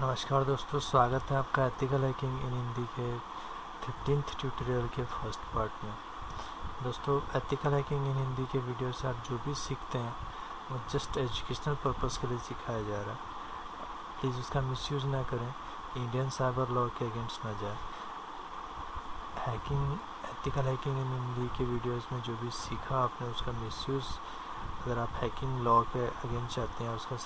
नमस्कार दोस्तों, स्वागत है आपका एथिकल हैकिंग इन हिंदी के 15th ट्यूटोरियल के फर्स्ट पार्ट में। दोस्तों, एथिकल हैकिंग इन हिंदी के वीडियो से आप जो भी सीखते हैं वो जस्ट एजुकेशनल पर्पस के लिए सिखाया जा रहा है। प्लीज़ उसका मिसयूज़ ना करें, इंडियन साइबर लॉ के अगेंस्ट ना जाए। हैकिंग एथिकल हैकिंग इन हिंदी के वीडियोस में जो भी सीखा आपने उसका मिसयूज़, अगर आप हैकिंग लॉ के अगेंस्ट चाहते हैं, उसका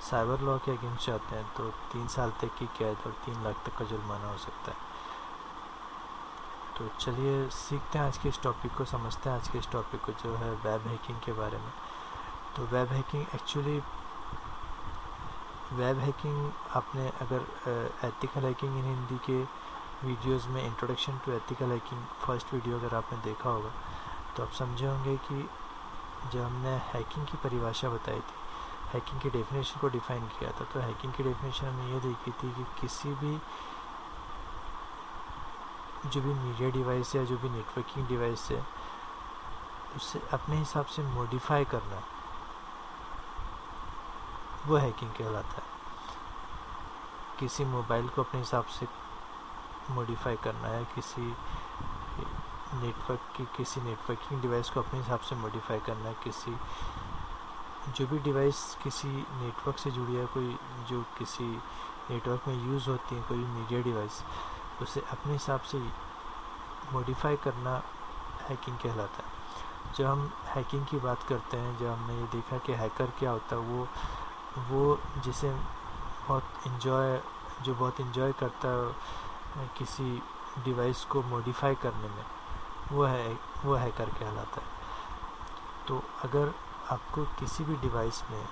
साइबर लॉ के अगेंस्ट चाहते हैं तो 3 साल तक की कैद और 3 लाख तक का जुर्माना हो सकता है। तो चलिए सीखते हैं आज के इस टॉपिक को, समझते हैं आज के इस टॉपिक को जो है वेब हैकिंग के बारे में। तो वेब हैकिंग आपने अगर एथिकल हैकिंग इन हिंदी के वीडियोस में introduction to ethical hacking first video अगर आपने देखा होगा तो आप समझे होंगे कि जब हमने हैकिंग की परिभाषा बताई थी, हैकिंग की डेफिनेशन को डिफाइन किया था, तो हैकिंग की डेफिनेशन हमने ये देखी थी कि किसी भी जो भी मीडिया डिवाइस है, जो भी नेटवर्किंग डिवाइस है, उसे अपने हिसाब से मॉडिफाई करना, वो हैकिंग कहलाता है। किसी मोबाइल को अपने हिसाब से मॉडिफाई करना है, किसी नेटवर्किंग डिवाइस को अपने हिसाब से मॉडिफाई करना है, जो भी डिवाइस किसी नेटवर्क से जुड़ी है, कोई जो किसी नेटवर्क में यूज़ होती है, कोई मीडिया डिवाइस, उसे अपने हिसाब से मॉडिफाई करना हैकिंग कहलाता है। जब हम हैकिंग की बात करते हैं, जब हमने ये देखा कि हैकर क्या होता है, वो जिसे बहुत इन्जॉय करता है किसी डिवाइस को मॉडिफाई करने में, वो हैकर कहलाता है। तो अगर आपको किसी भी डिवाइस में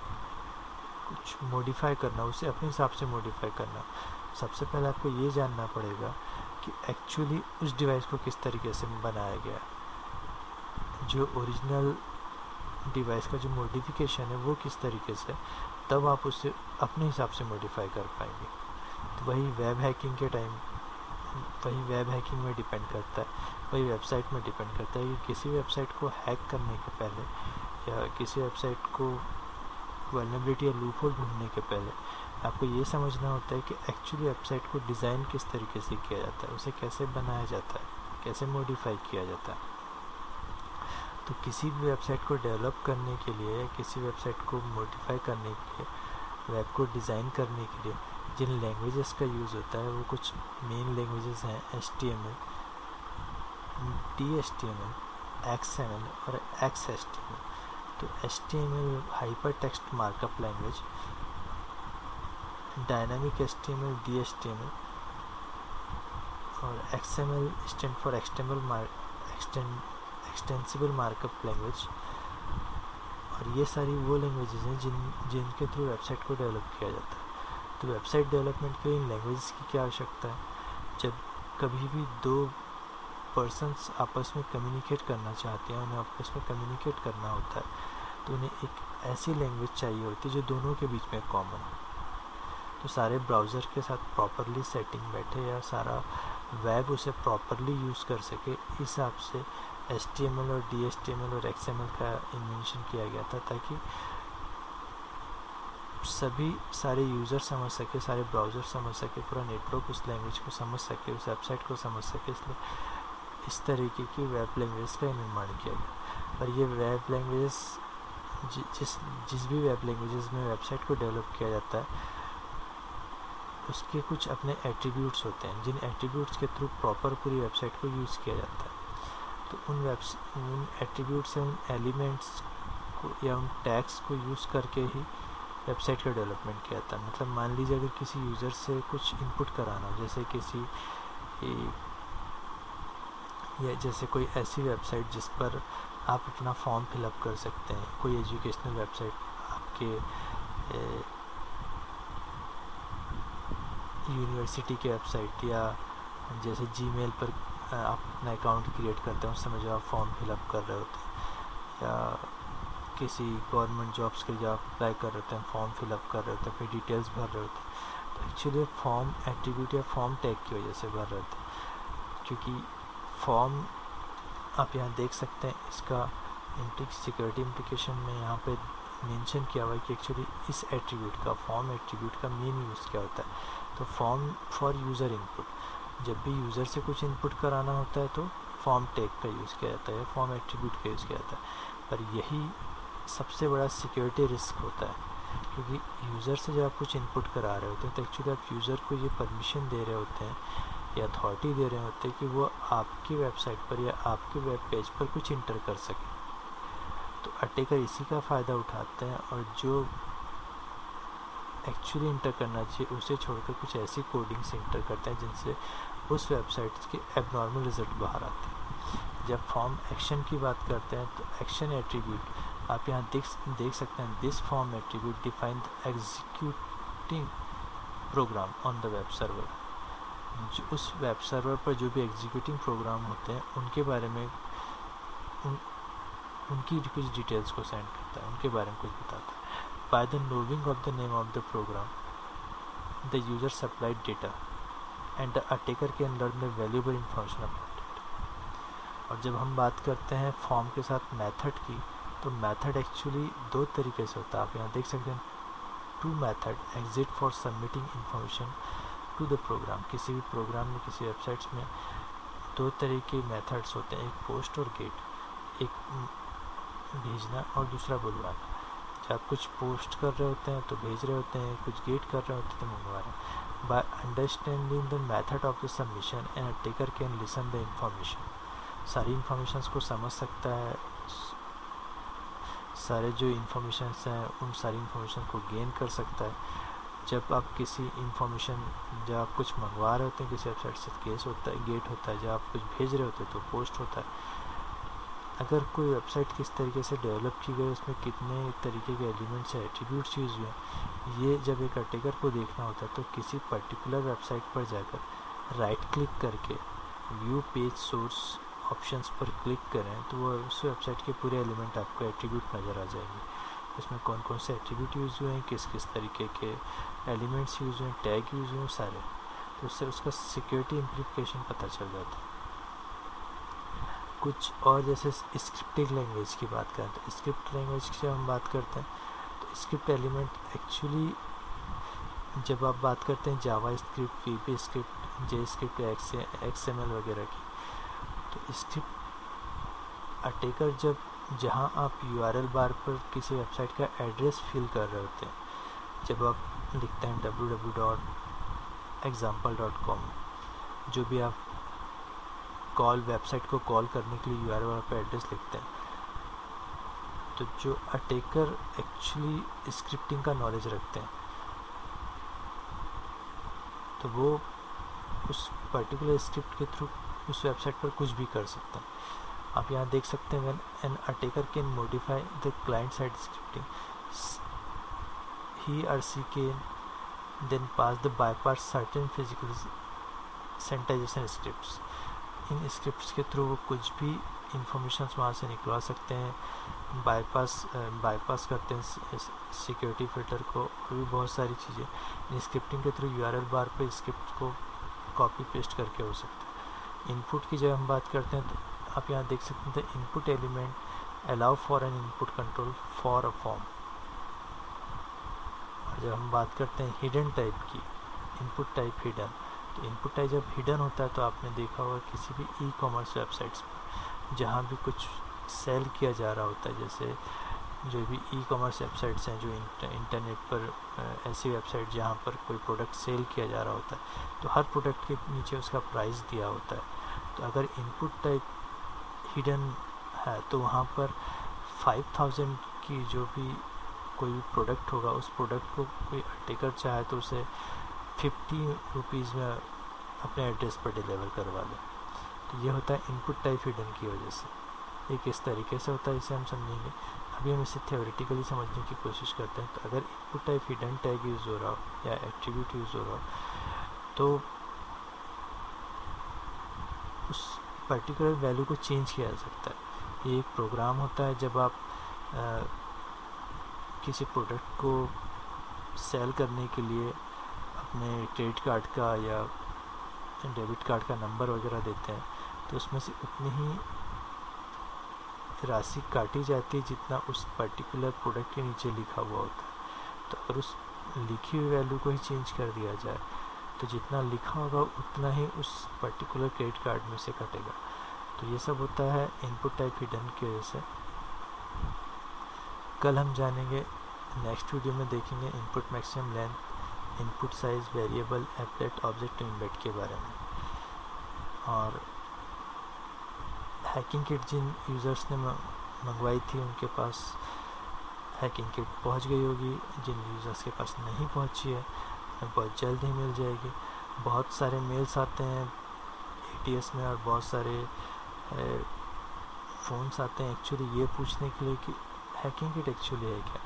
कुछ मॉडिफाई करना, उसे अपने हिसाब से मॉडिफाई करना, सबसे पहले आपको ये जानना पड़ेगा कि एक्चुअली उस डिवाइस को किस तरीके से बनाया गया। जो ओरिजिनल डिवाइस का जो मॉडिफिकेशन है वो किस तरीके से, तब आप उसे अपने हिसाब से मॉडिफाई कर पाएंगे। तो वही वेब हैकिंग में डिपेंड करता है, वही वेबसाइट में डिपेंड करता है कि किसी वेबसाइट को हैक करने के पहले या किसी वेबसाइट को वल्नरेबिलिटी या लूपहोल ढूंढने के पहले आपको ये समझना होता है कि एक्चुअली वेबसाइट को डिज़ाइन किस तरीके से किया जाता है, उसे कैसे बनाया जाता है, कैसे मॉडिफाई किया जाता है। तो किसी भी वेबसाइट को डेवलप करने के लिए, किसी वेबसाइट को मॉडिफाई करने के लिए, वेब को डिज़ाइन करने के लिए जिन लैंग्वेजेस का यूज़ होता है वो कुछ मेन लैंग्वेजेस हैं: HTML, DHTML, XML और XHTML। तो HTML hyper text markup language, dynamic HTML, DHTML और XML stand for extensible markup language. और ये सारी वो लैंग्वेजेस हैं जिनके थ्रू वेबसाइट को डेवलप किया जाता है। तो वेबसाइट डेवलपमेंट के लिए इन लैंग्वेजेस की क्या आवश्यकता है? जब कभी भी दो पर्सन्स आपस में कम्युनिकेट करना चाहते हैं, उन्हें आपस में कम्युनिकेट करना होता है, तो उन्हें एक ऐसी लैंग्वेज चाहिए होती है जो दोनों के बीच में कॉमन हो। तो सारे ब्राउज़र के साथ प्रॉपरली सेटिंग बैठे या सारा वेब उसे प्रॉपरली यूज़ कर सके, इस हिसाब से HTML और DHTML और XML का इन्वेंशन किया गया था, ताकि सारे यूज़र समझ सके, सारे ब्राउज़र समझ सके, पूरा नेटवर्क उस लैंग्वेज को समझ सके, उस वेबसाइट को समझ सके। इसलिए इस तरीके की वेब लैंग्वेज का निर्माण किया गया। और ये वेब लैंग्वेजेस जिस भी वेब लैंग्वेजेस में वेबसाइट को डेवलप किया जाता है, उसके कुछ अपने एट्रीब्यूट्स होते हैं, जिन एट्रीब्यूट्स के थ्रू प्रॉपर पूरी वेबसाइट को यूज़ किया जाता है। तो उन एट्रीब्यूट्स से, उन एलिमेंट्स को या उन टैग्स को यूज़ करके ही वेबसाइट का डेवलपमेंट किया जाता है। मतलब मान लीजिए अगर किसी यूज़र से कुछ इनपुट कराना हो, जैसे कोई ऐसी वेबसाइट जिस पर आप अपना फॉर्म फिलअप कर सकते हैं, कोई एजुकेशनल वेबसाइट, आपके यूनिवर्सिटी की वेबसाइट, या जैसे जीमेल पर आप अपना अकाउंट क्रिएट करते हैं, उस समय जो आप फॉर्म फिलअप कर रहे होते हैं, या किसी गवर्नमेंट जॉब्स के लिए आप अप्लाई कर रहे होते हैं, फॉर्म फिलअप कर रहे होते हैं, अपनी डिटेल्स भर रहे होते हैं, तो एक्चुअली फॉर्म एट्रीब्यूट या फॉर्म टैग की वजह से भर रहे होते हैं। क्योंकि फॉर्म आप यहाँ देख सकते हैं, इसका सिक्योरिटी इम्प्लीकेशन में यहाँ पे मेंशन किया हुआ है कि एक्चुअली इस एट्रीब्यूट का, फॉर्म एट्रीब्यूट का मेन यूज़ क्या होता है। तो फॉर्म फॉर यूज़र इनपुट, जब भी यूज़र से कुछ इनपुट कराना होता है तो फॉर्म टैग का यूज़ किया जाता है, फॉर्म एट्रीब्यूट का यूज़ किया जाता है। पर यही सबसे बड़ा सिक्योरिटी रिस्क होता है, क्योंकि यूज़र से जब आप कुछ इनपुट करा रहे होते हैं तो एक्चुअली आप यूज़र को ये परमिशन दे रहे होते हैं या अथॉरिटी दे रहे होते हैं कि वो आपकी वेबसाइट पर या आपके वेब पेज पर कुछ इंटर कर सके। तो अटैकर इसी का फ़ायदा उठाते हैं और जो एक्चुअली इंटर करना चाहिए उसे छोड़कर कुछ ऐसी कोडिंग्स इंटर करते हैं जिनसे उस वेबसाइट के एबनॉर्मल रिजल्ट बाहर आते हैं। जब फॉर्म एक्शन की बात करते हैं तो एक्शन एट्रीब्यूट आप यहाँ देख सकते हैं, this form attribute define the executing program on the web server. जो उस वेब सर्वर पर जो भी एग्जीक्यूटिंग प्रोग्राम होते हैं उनके बारे में उनकी कुछ डिटेल्स को सेंड करता है, उनके बारे में कुछ बताता है। By the knowing of the name of the program the user supplied data and the attacker can learn the valuable information about it. और जब हम बात करते हैं फॉर्म के साथ मेथड की, तो मेथड एक्चुअली दो तरीके से होता है। आप यहाँ देख सकते हैं two method exist for submitting information to the program. किसी भी प्रोग्राम में, किसी वेबसाइट्स में दो तरह के मेथड्स होते हैं, एक पोस्ट और गेट, एक भेजना और दूसरा बुलवाना। जब आप कुछ पोस्ट कर रहे होते हैं तो भेज रहे होते हैं, कुछ गेट कर रहे होते हैं तो मंगवा रहे हैं। By understanding the method of the submission and attacker can listen the information. सारी इंफॉर्मेशंस को समझ सकता है, सारे जो इंफॉर्मेशंस हैं उन सारी इंफॉर्मेशन को गेन कर सकता है। जब आप किसी इंफॉर्मेशन, जब आप कुछ मंगवा रहे होते हैं किसी वेबसाइट से, केस होता है, गेट होता है। जब आप कुछ भेज रहे होते हैं तो पोस्ट होता है। अगर कोई वेबसाइट किस तरीके से डेवलप की गई, उसमें कितने तरीके के एलिमेंट्स या एट्रीब्यूट्स यूज़ हुए, ये जब एक अटैकर को देखना होता है तो किसी पर्टिकुलर वेबसाइट पर जाकर राइट क्लिक करके व्यू पेज सोर्स ऑप्शंस पर क्लिक करें तो वो उस वेबसाइट के पूरे एलिमेंट आपको एट्रीब्यूट नज़र आ जाएंगे। उसमें कौन कौन से एट्रीब्यूट यूज़ हुए हैं, किस किस तरीके के एलिमेंट्स यूज़ हुए हैं, टैग यूज़ हुए हैं सारे, तो उससे उसका सिक्योरिटी इम्प्लीकेशन पता चल जाता है। कुछ और जैसे स्क्रिप्टिंग लैंग्वेज की बात करें तो स्क्रिप्ट लैंग्वेज की जब हम बात करते हैं तो स्क्रिप्ट एलिमेंट एक्चुअली, जब आप बात करते हैं जावा स्क्रिप्ट, वीबी स्क्रिप्ट, जे स्क्रिप्ट, XML वगैरह की, तो स्क्रिप्ट अटैकर जब जहाँ आप URL बार पर किसी वेबसाइट का एड्रेस फिल कर रहे होते हैं, जब आप लिखते हैं www.example.com, जो भी आप वेबसाइट को कॉल करने के लिए URL बार पर एड्रेस लिखते हैं, तो जो अटैकर एक्चुअली स्क्रिप्टिंग का नॉलेज रखते हैं तो वो उस पर्टिकुलर स्क्रिप्ट के थ्रू उस वेबसाइट पर कुछ भी कर सकता है। आप यहाँ देख सकते हैं when an attacker can modify the client side scripting, he और she can then pass the bypass certain physical sanitization scripts. इन स्क्रिप्ट्स के थ्रू वो कुछ भी इंफॉर्मेशन वहाँ से निकलवा सकते हैं, बाईपास करते हैं सिक्योरिटी फिल्टर को, और भी बहुत सारी चीज़ें इन स्क्रिप्टिंग के थ्रू URL बार पे स्क्रिप्ट को कॉपी पेस्ट करके हो सकता है। इनपुट की जब हम बात करते हैं तो आप यहाँ देख सकते हैं input element allow for an input control for a form. और जब हम बात करते हैं हिडन टाइप की, इनपुट टाइप हिडन, तो इनपुट टाइप जब हिडन होता है तो आपने देखा होगा किसी भी ई-कॉमर्स वेबसाइट्स पर जहाँ भी कुछ सेल किया जा रहा होता है, जैसे जो भी ई-कॉमर्स वेबसाइट्स हैं जो इंटरनेट पर ऐसी वेबसाइट जहाँ पर कोई प्रोडक्ट सेल किया जा रहा होता है तो हर प्रोडक्ट के नीचे उसका प्राइस दिया होता है। तो अगर इनपुट टाइप हिडन है तो वहाँ पर 5000 की जो भी कोई भी प्रोडक्ट होगा, उस प्रोडक्ट को कोई अटैकर चाहे तो उसे 50 रुपीज़ में अपने एड्रेस पर डिलीवर करवा लें। तो ये होता है इनपुट टाइप हिडन की वजह से। ये किस तरीके से होता है इसे हम समझेंगे। अभी हम इसे थ्योरेटिकली समझने की कोशिश करते हैं। तो अगर input type hidden tag use हो रहा हो या एट्रीब्यूट यूज़ हो रहा हो तो उस पर्टिकुलर वैल्यू को चेंज किया जा सकता है। ये एक प्रोग्राम होता है जब आप किसी प्रोडक्ट को सेल करने के लिए अपने क्रेडिट कार्ड का या डेबिट कार्ड का नंबर वगैरह देते हैं तो उसमें से उतनी ही राशि काटी जाती है जितना उस पर्टिकुलर प्रोडक्ट के नीचे लिखा हुआ होता है। तो अगर उस लिखी हुई वैल्यू को ही चेंज कर दिया जाए तो जितना लिखा होगा उतना ही उस पर्टिकुलर क्रेडिट कार्ड में से कटेगा। तो ये सब होता है इनपुट टाइप हिडन की वजह से। कल हम जानेंगे, नेक्स्ट वीडियो में देखेंगे input maximum length, input size, variable, applet, object embed के बारे में। और हैकिंग किट जिन यूज़र्स ने मंगवाई थी उनके पास हैकिंग किट पहुंच गई होगी, जिन यूज़र्स के पास नहीं पहुंची है बहुत जल्द ही मिल जाएगी। बहुत सारे मेल्स आते हैं ATS में और बहुत सारे फ़ोन्स आते हैं एक्चुअली ये पूछने के लिए कि हैकिंग किट एक्चुअली है क्या।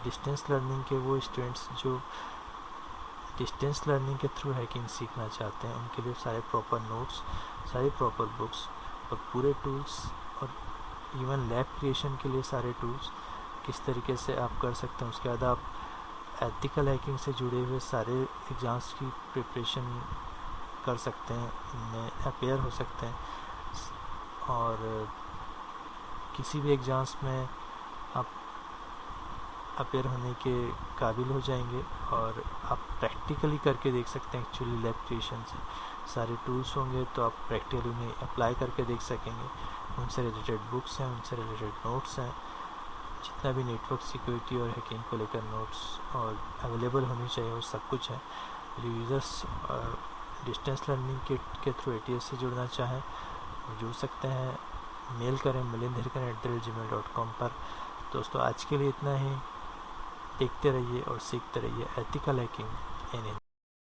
डिस्टेंस लर्निंग के वो स्टूडेंट्स जो डिस्टेंस लर्निंग के थ्रू हैकिंग सीखना चाहते हैं उनके लिए सारे प्रॉपर नोट्स, सारी प्रॉपर बुक्स और पूरे टूल्स और इवन लैब क्रिएशन के लिए सारे टूल्स किस तरीके से आप कर सकते हैं। उसके बाद आप एथिकल हैकिंग से जुड़े हुए सारे एग्ज़ाम्स की प्रिपरेशन कर सकते हैं, इनमें अपेयर हो सकते हैं और किसी भी एग्ज़ाम्स में आप अपेयर होने के काबिल हो जाएंगे और आप प्रैक्टिकली करके देख सकते हैं। एक्चुअली लैब क्रिएशन से सारे टूल्स होंगे तो आप प्रैक्टिकली उन्हें अप्लाई करके देख सकेंगे। उनसे रिलेटेड बुक्स हैं, उनसे रिलेटेड नोट्स हैं, जितना भी नेटवर्क सिक्योरिटी और हैकिंग को लेकर नोट्स और अवेलेबल होनी चाहिए वो सब कुछ है। जो यूज़र्स डिस्टेंस लर्निंग के थ्रू ATS से जुड़ना चाहें जुड़ सकते हैं। मेल करें milind@gmail.com पर। दोस्तों आज के लिए इतना ही। देखते रहिए और सीखते रहिए एथिकल हैकिंग इन